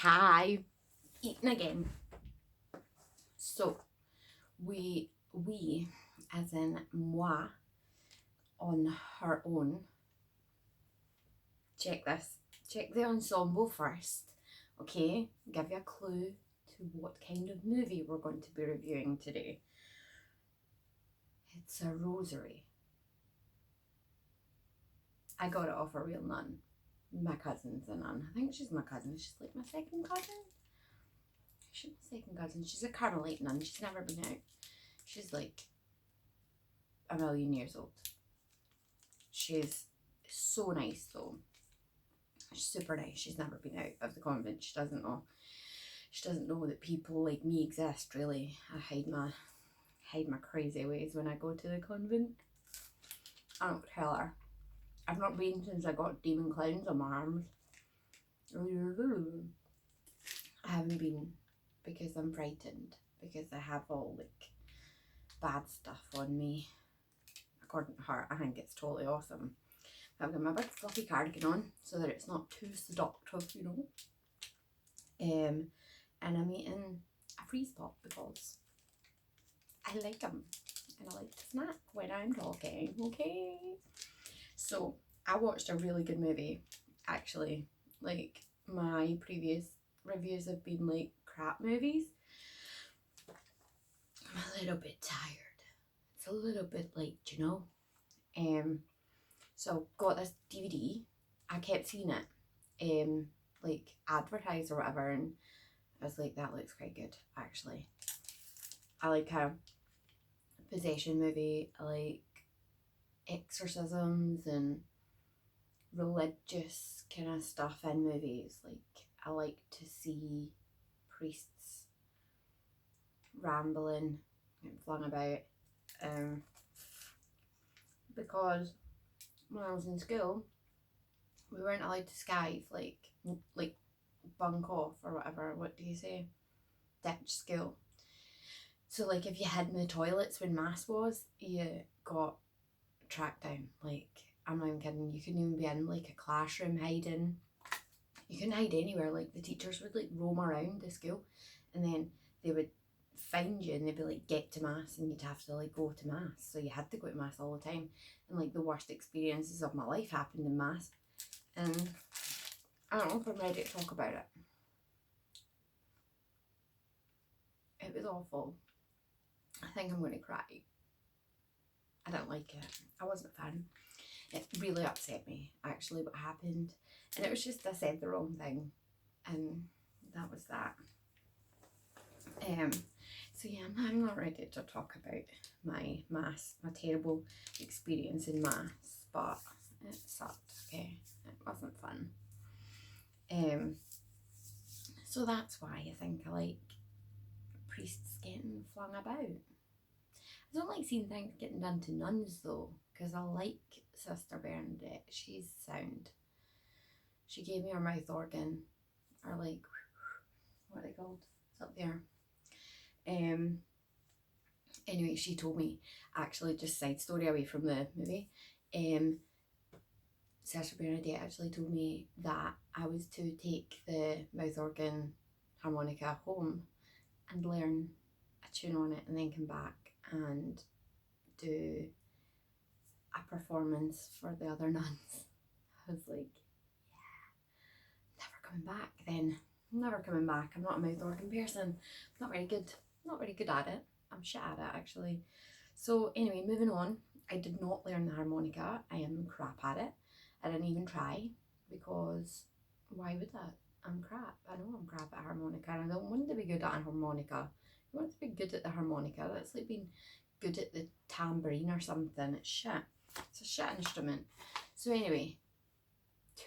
Hi, eating again. So we as in moi on her own. Check this. Check the ensemble first. Okay, give you a clue to what kind of movie we're going to be reviewing today. It's a rosary. I got it off a real nun. My cousin's a nun. I think she's my cousin. She's like my second cousin. She's my second cousin. She's a Carmelite nun. She's never been out. She's like a million years old. She's so nice though. She's super nice. She's never been out of the convent. She doesn't know. She doesn't know that people like me exist. Really, I hide my crazy ways when I go to the convent. I don't tell her. I've not been since I got demon clowns on my arms. I haven't been because I'm frightened, because I have all like bad stuff on me. According to her, I think it's totally awesome. I've got my big fluffy cardigan on so that it's not too seductive, you know. And I'm eating a freeze pop because I like them and I like to snack when I'm talking, okay? So I watched a really good movie, actually. Like, my previous reviews have been like crap movies. I'm a little bit tired. It's a little bit late, you know. So got this DVD. I kept seeing it, like advertised or whatever, and I was like, that looks quite good, actually. I like a possession movie. I like exorcisms and religious kind of stuff in movies. Like, I like to see priests rambling and flung about, because when I was in school, we weren't allowed to skive, like bunk off or whatever. What do you say? Ditch school. So like if you hid in the toilets when mass was, you got tracked down. Like, I'm not even kidding. You couldn't even be in like a classroom hiding. You couldn't hide anywhere. Like, the teachers would like roam around the school, and then they would find you and they'd be like, get to mass, and you'd have to like go to mass. So you had to go to mass all the time. And like the worst experiences of my life happened in mass. And I don't know if I'm ready to talk about it. It was awful. I think I'm going to cry. I don't like it. I wasn't a fan. It really upset me, actually, what happened. And it was just, I said the wrong thing. And that was that. So yeah, I'm not ready to talk about my terrible experience in mass, but it sucked, okay? It wasn't fun. So that's why I think I like priests getting flung about. I don't like seeing things getting done to nuns though, because I like Sister Bernadette. She's sound. She gave me her mouth organ, or like, what are they called? It's up there. Anyway, she told me, actually, just side story away from the movie, Sister Bernadette actually told me that I was to take the mouth organ harmonica home and learn a tune on it and then come back and do a performance for the other nuns. I was like, yeah, never coming back then. Never coming back. I'm not a mouth organ person. Not very good. Not very good at it. I'm shit at it, actually. So anyway, moving on. I did not learn the harmonica. I am crap at it. I didn't even try, because why would that? I'm crap. I know I'm crap at harmonica, and I don't want to be good at a harmonica. I want to be good at the harmonica. That's like being good at the tambourine or something. It's shit. It's a shit instrument. So anyway,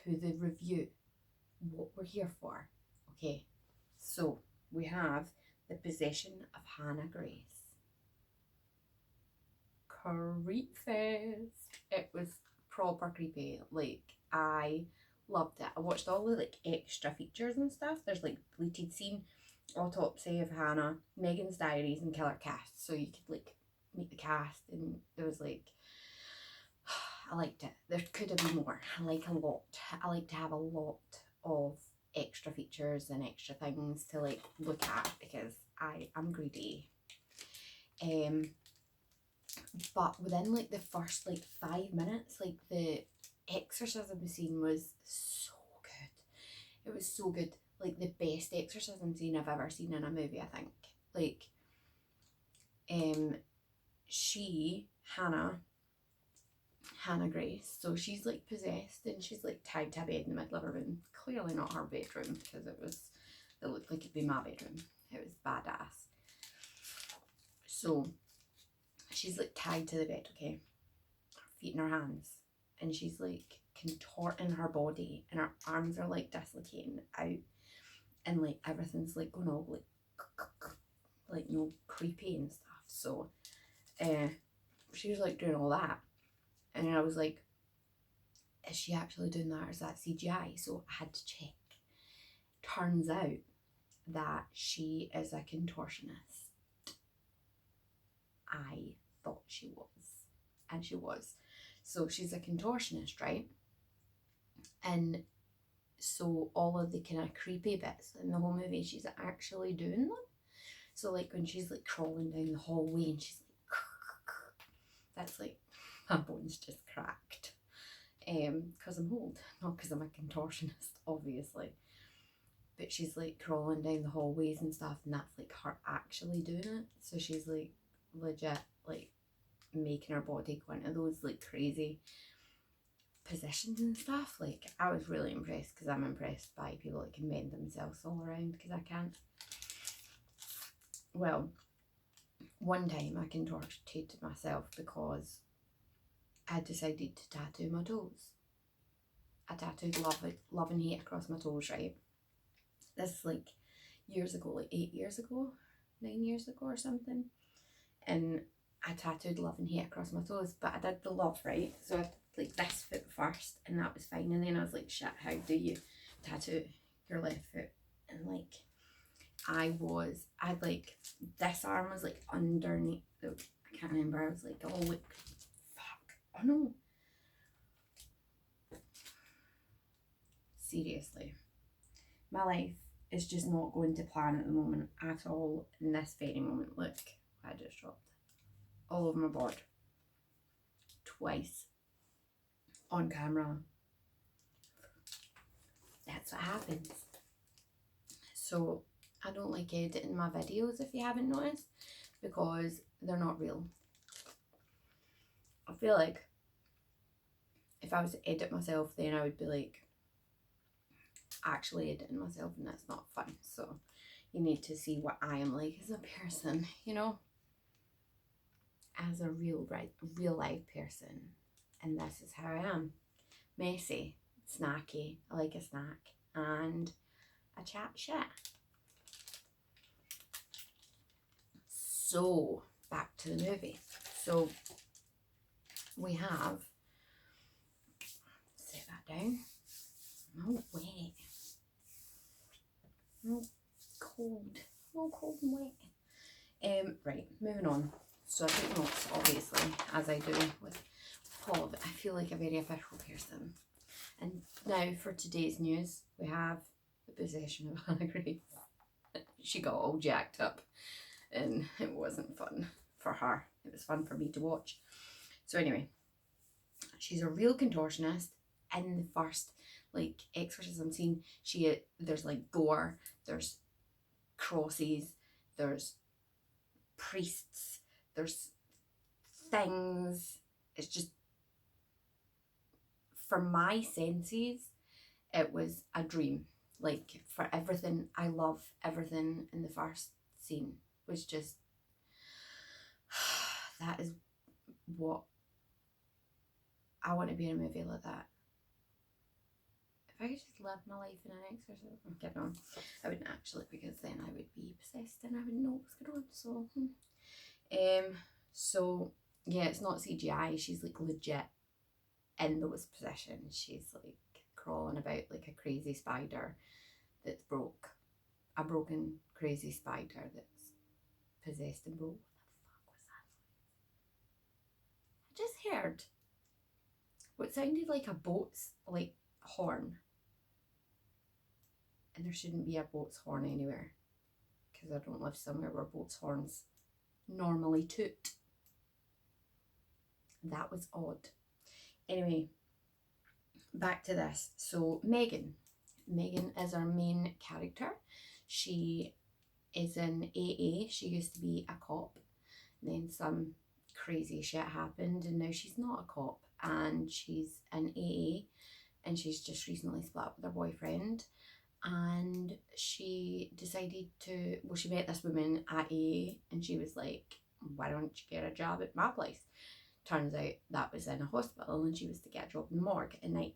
to the review. What we're here for. Okay, so we have The Possession of Hannah Grace. Creepy. It was proper creepy. Like, I loved it. I watched all the like extra features and stuff. There's like deleted scene, autopsy of Hannah, Megan's diaries, and killer cast. So you could like meet the cast, and there was like, I liked it. There could have been more. I like a lot. I like to have a lot of extra features and extra things to like look at because I'm greedy. But within like the first like 5 minutes, like the exorcism scene was so good. It was so good. Like the best exorcism scene I've ever seen in a movie, I think. Like Hannah Grace, so she's like possessed and she's like tied to a bed in the middle of her room. Clearly not her bedroom because it looked like it'd be my bedroom. It was badass. So she's like tied to the bed, okay? Her feet in her hands. And she's like contorting her body and her arms are like dislocating out. And like everything's like going all like you know, creepy and stuff. So she was like doing all that. And I was like, is she actually doing that or is that CGI? So I had to check. Turns out that she is a contortionist. I thought she was. And she was. So she's a contortionist, right? And so all of the kind of creepy bits in the whole movie, she's actually doing them. So like when she's like crawling down the hallway and she's like, that's like, my bones just cracked. Because I'm old, not because I'm a contortionist, obviously. But she's like crawling down the hallways and stuff, and that's like her actually doing it. So she's like legit like making her body go into those like crazy positions and stuff. Like I was really impressed because I'm impressed by people that can bend themselves all around because I can't. Well, one time I contorted myself because I decided to tattoo my toes. I tattooed love and hate across my toes, right? This is like years ago, like 8 years ago, 9 years ago or something. And I tattooed love and hate across my toes, but I did the love, right? So I did like this foot first and that was fine. And then I was like, shit, how do you tattoo your left foot? And like, I like, this arm was like underneath, I can't remember, I was like, oh, like, fuck, oh no. Seriously, my life is just not going to plan at the moment at all. In this very moment, look, I just dropped all over my board twice on camera. That's what happens. So I don't like editing my videos, if you haven't noticed, because they're not real. I feel like if I was to edit myself, then I would be like actually editing myself, and that's not fun. So you need to see what I am like as a person, you know, as a real life person. And this is how I am. Messy, snacky, I like a snack, and I chat shit. So back to the movie. So we have, set that down. No wet. No cold. No cold and wet. Right, moving on. So I took notes, obviously, as I do with all of it. I feel like a very official person. And now for today's news, we have the possession of Hannah Grace. She got all jacked up and it wasn't fun for her. It was fun for me to watch. So anyway, she's a real contortionist. In the first like exorcism scene, there's like gore, there's crosses, there's priests, there's things. It's just, for my senses, it was a dream. Like for everything, I love everything in the first scene was just, that is what I want to be in a movie like that. If I could just live my life in an exorcism, I'm kidding on. I wouldn't actually, because then I would be possessed and I wouldn't know what's going on. So yeah, it's not CGI. She's like legit in those positions. She's like crawling about like a crazy spider that's broke. A broken crazy spider that's possessed and broke. What the fuck was that? I just heard what sounded like a boat's like horn. and there shouldn't be a boat's horn anywhere because I don't live somewhere where boat's horns normally toot. That was odd. Anyway, back to this. So Megan is our main character. She is in AA. She used to be a cop. Then some crazy shit happened and now she's not a cop and she's in AA, and she's just recently split up with her boyfriend, and she decided to, well, she met this woman at AA and she was like, why don't you get a job at my place? Turns out that was in a hospital and she was to get a job in the morgue at night.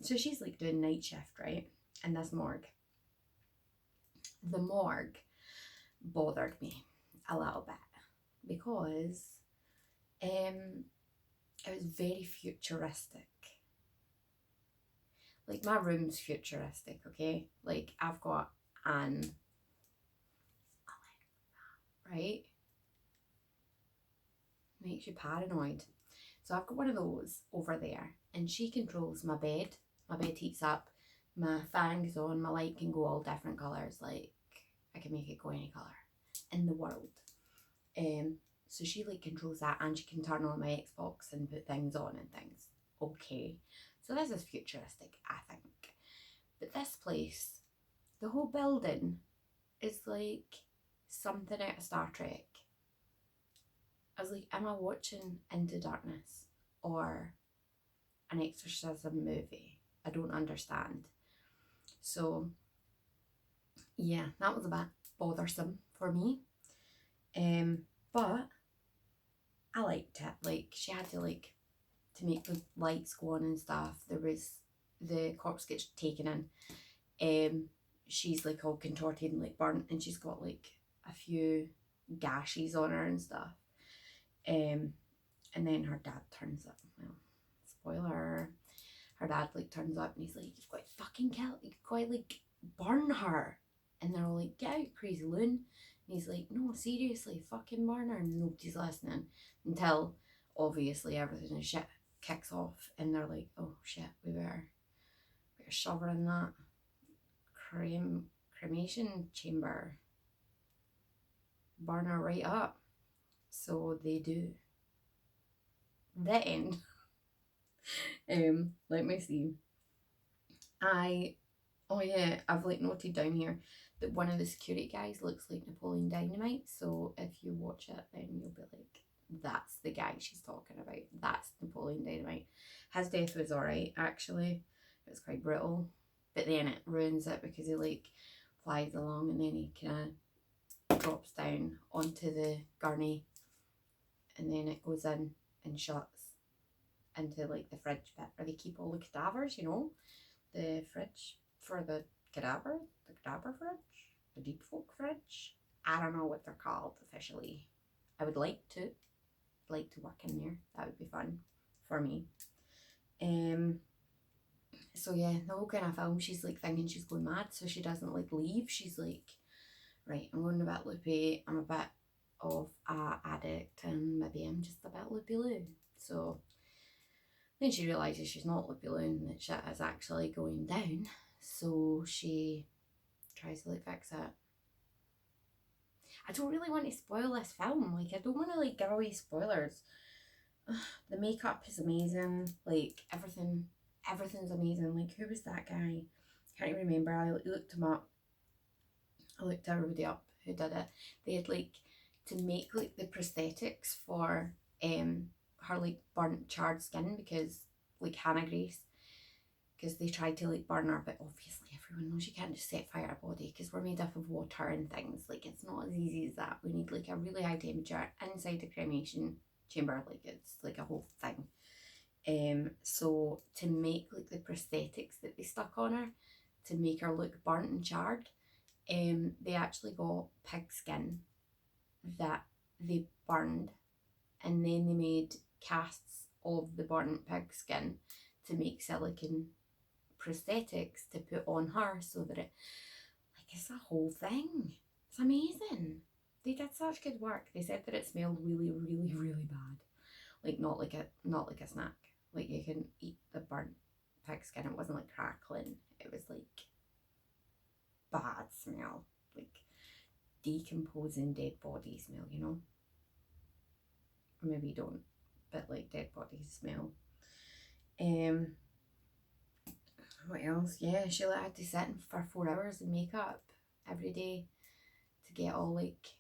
So she's like doing night shift, right, in this morgue. The morgue bothered me a little bit because it was very futuristic. Like, my room's futuristic, okay? Like, I've got an Alexa, right? Makes you paranoid. So I've got one of those over there, and she controls my bed. My bed heats up, my fan goes on, my light can go all different colours. Like, I can make it go any colour in the world. So she like controls that, and she can turn on my Xbox and put things on and things. Okay, so this is futuristic, I think. But this place, the whole building is like something out of Star Trek. I was like, am I watching Into Darkness or an exorcism movie? I don't understand. So yeah, that was a bit bothersome for me. But I liked it. Like, she had to make the lights go on and stuff. There was, the corpse gets taken in. She's like all contorted and like burnt, and she's got like a few gashes on her and stuff. And then her dad turns up. Well, spoiler. Her dad like turns up and he's like, you've got to fucking kill, you've got to like burn her. And they're all like, get out, crazy loon. And he's like, no, seriously, fucking burn her. And nobody's listening until obviously everything is shit kicks off, and they're like, oh shit, we better shove her in that cremation chamber, burn her right up. So they do. The end. Let me see. Oh yeah, I've like noted down here that one of the security guys looks like Napoleon Dynamite. So if you watch it, then you'll be like, that's the guy she's talking about. That's Napoleon Dynamite. His death was alright, actually. It was quite brutal. But then it ruins it because he like flies along and then he kind of drops down onto the gurney, and then it goes in and shuts into like the fridge bit where they keep all the cadavers, you know? The fridge for the cadaver fridge, the deep folk fridge. I don't know what they're called officially. I would like to work in there. That would be fun for me. So yeah, the whole kind of film, she's like thinking she's going mad, so she doesn't like leave. She's like, right, I'm going a bit loopy, I'm a bit of a addict, and maybe I'm just a bit loopy-loo. So then she realises she's not loopy-loo and that shit is actually going down. So she tries to like fix it. I don't really want to spoil this film. Like, I don't want to like give away spoilers. The makeup is amazing. Like, everything's amazing. Like, who was that guy? Can't even remember. I looked him up. I looked everybody up who did it. They had like to make like the prosthetics for her like burnt charred skin, because like Hannah Grace, because they tried to like burn her, but obviously everyone knows you can't just set fire to a body because we're made up of water and things. Like, it's not as easy as that. We need like a really high temperature inside the cremation chamber. Like, it's like a whole thing. So to make like the prosthetics that they stuck on her to make her look burnt and charred, they actually got pig skin that they burned, and then they made casts of the burnt pig skin to make silicone prosthetics to put on her, so that it, like, it's a whole thing. It's amazing. They did such good work. They said that it smelled really, really, really bad. Like, not like a snack. Like, you can eat the burnt pig skin. It wasn't like crackling. It was like bad smell, like decomposing dead body smell, you know. Or maybe you don't, but like dead bodies smell. What else? Yeah, she like had to sit for 4 hours in makeup every day to get all like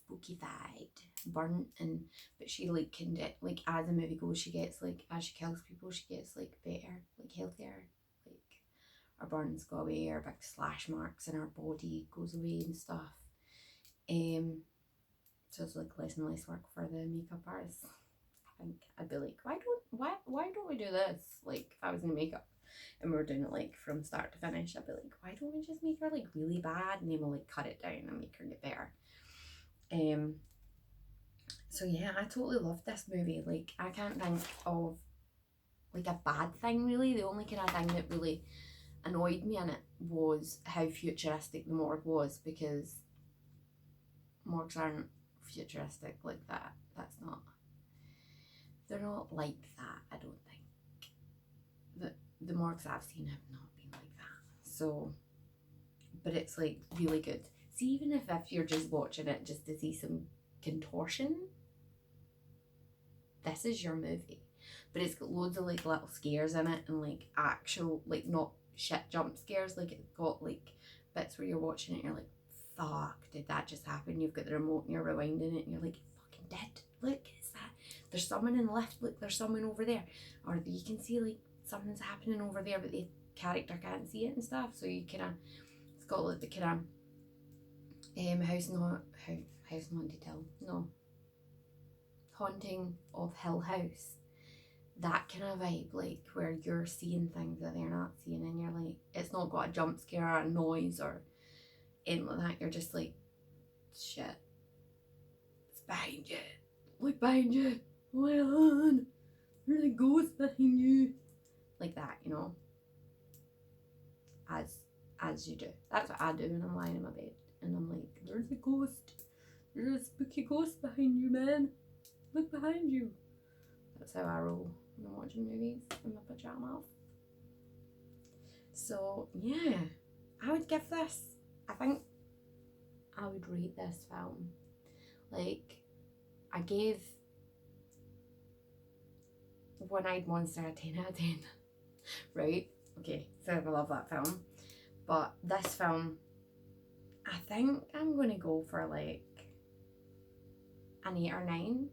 spooky-fied, burnt, and but she like can get like as the movie goes, she gets like as she kills people, she gets like better, like healthier, like her burns go away, her big slash marks in her body goes away and stuff. So it's like less and less work for the makeup artist. I think I'd be like, why don't we do this? Like if I was in makeup and we were doing it like from start to finish, I'd be like, why don't we just make her like really bad and then we'll like cut it down and make her get better. So yeah, I totally loved this movie. Like I can't think of like a bad thing really. The only kind of thing that really annoyed me in it was how futuristic the morgue was, because morgues aren't futuristic like that. They're not like that, I don't think. The morgues I've seen have not been like that. So, but it's like really good. See, even if you're just watching it just to see some contortion, this is your movie. But it's got loads of like little scares in it, and like actual, like not shit jump scares. Like it's got like bits where you're watching it and you're like, fuck, did that just happen? You've got the remote and you're rewinding it and you're like, it fucking did. Look, it's that. There's someone in the lift. Look, there's someone over there. Or you can see like something's happening over there, but the character can't see it and stuff. So you kind of, it's got like the kind of Haunting of Hill House, that kind of vibe, like where you're seeing things that they're not seeing, and you're like, it's not got a jump scare or a noise or anything like that. You're just like, shit, it's behind you, look behind you, hold on, there's a ghost behind you, like that, you know. As you do. That's what I do when I'm lying in my bed and I'm like, there's a ghost, there's a spooky ghost behind you, man, look behind you. That's how I roll when I'm watching movies in my pajamas. So yeah, I would give this, I think I would rate this film, like I gave One Eyed Monster a 10 out of 10, right? Okay, so I love that film, but this film, I think I'm gonna go for like an 8 or 9.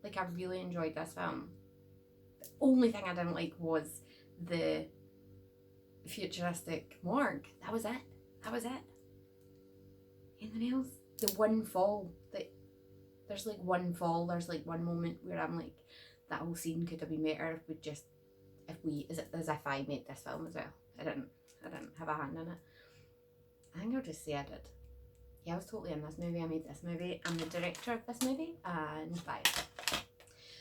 Like I really enjoyed this film. The only thing I didn't like was the futuristic morgue. That was it. Anything else? The one fall. There's like one fall. There's like one moment where I'm like, that whole scene could have been better as if I made this film as well. I didn't have a hand in it. I think I'll just say I did. Yeah, I was totally in this movie. I made this movie. I'm the director of this movie and buy it.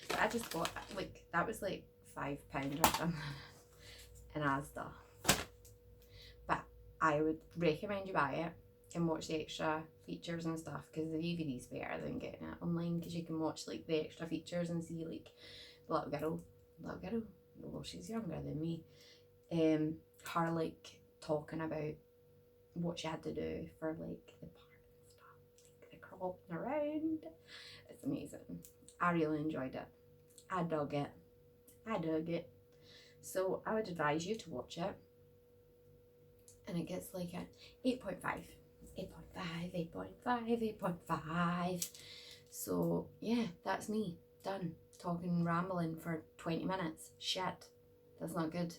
But I just bought, like, that was like £5 or something in Asda. But I would recommend you buy it and watch the extra features and stuff, because the DVD's better than getting it online, because you can watch like the extra features and see like the little girl, well, she's younger than me, her like talking about what she had to do for like the part and stuff, like the crawling around. It's amazing. I really enjoyed it. I dug it. So I would advise you to watch it. And it gets like an 8.5. So yeah, that's me. Done. Talking and rambling for 20 minutes. Shit. That's not good.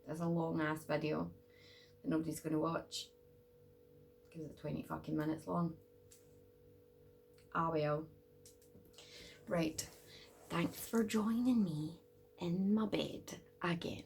That's a long ass video that nobody's gonna watch, because it's 20 fucking minutes long. Ah well. Right. Thanks for joining me in my bed again.